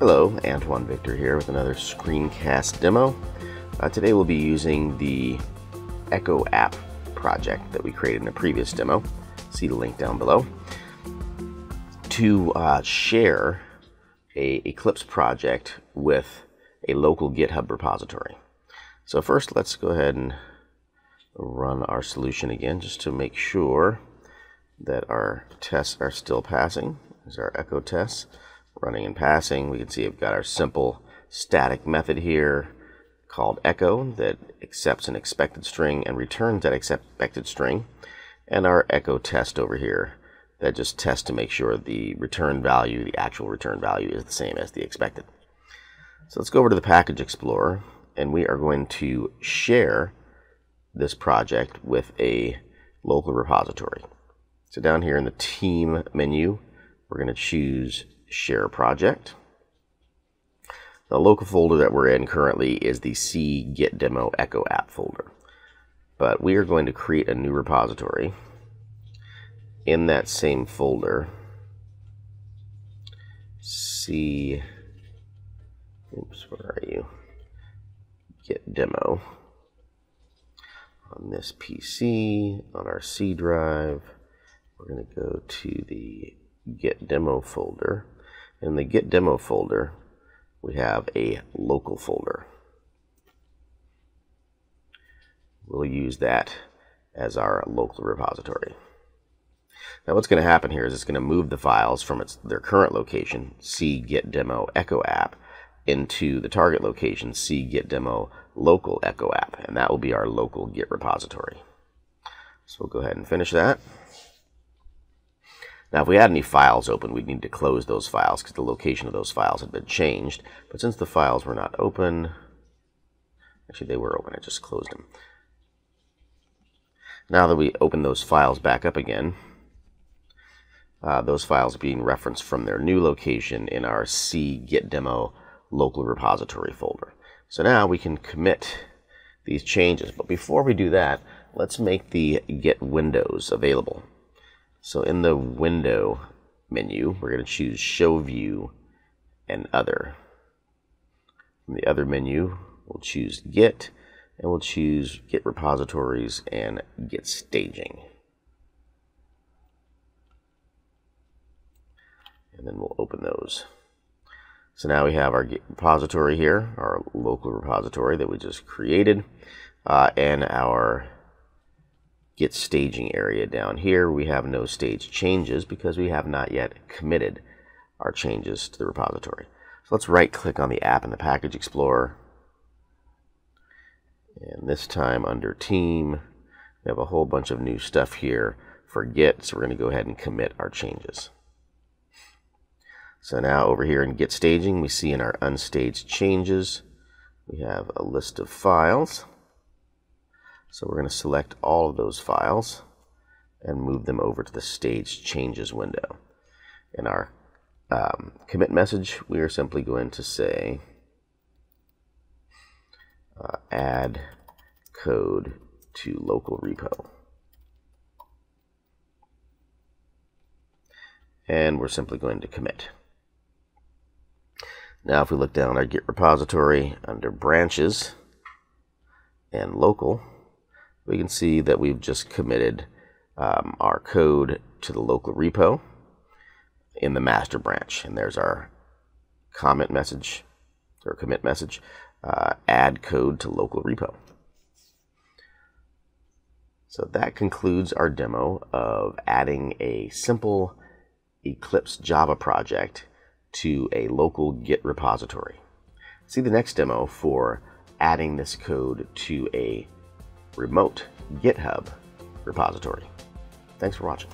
Hello, Antoine Victor here with another screencast demo. Today we'll be using the Echo app project that we created in a previous demo. See the link down below. To share a Eclipse project with a local GitHub repository. So first let's go ahead and run our solution again just to make sure that our tests are still passing. Here's our echo tests running and passing. We can see we've got our simple static method here called echo that accepts an expected string and returns that expected string, and our echo test over here that just tests to make sure the return value, the actual return value, is the same as the expected. So let's go over to the Package Explorer, and we are going to share this project with a local repository. So down here in the Team menu, we're going to choose Share Project. The local folder that we're in currently is the C Git Demo Echo app folder. But we are going to create a new repository in that same folder. Where are you? Git Demo. On this PC, on our C drive, we're going to go to the Git Demo folder. In the Git Demo folder, we have a local folder. We'll use that as our local repository. Now what's going to happen here is it's going to move the files from their current location, C Git Demo Echo app, into the target location, C Git Demo Local Echo app, and that will be our local Git repository. So we'll go ahead and finish that. Now if we had any files open, we'd need to close those files because the location of those files had been changed. But since the files were not open, actually they were open, I just closed them. Now that we open those files back up again, those files are being referenced from their new location in our C Git Demo local repository folder. So now we can commit these changes. But before we do that, let's make the Git windows available. So in the Window menu, we're going to choose Show View and Other. From the Other menu, we'll choose Git, and we'll choose Git Repositories and Git Staging. And then we'll open those. So now we have our Git repository here, our local repository that we just created, and our Git staging area down here. We have no stage changes because we have not yet committed our changes to the repository. So let's right click on the app in the Package Explorer, and this time under Team we have a whole bunch of new stuff here for Git, so we're going to go ahead and commit our changes. So now over here in Git staging, we see in our unstaged changes we have a list of files. So we're going to select all of those files and move them over to the Staged Changes window. In our commit message, we are simply going to say add code to local repo. And we're simply going to commit. Now if we look down our Git repository under branches and local, we can see that we've just committed our code to the local repo in the master branch. And there's our comment message, or commit message, add code to local repo. So that concludes our demo of adding a simple Eclipse Java project to a local Git repository. See the next demo for adding this code to a remote GitHub repository. Thanks for watching.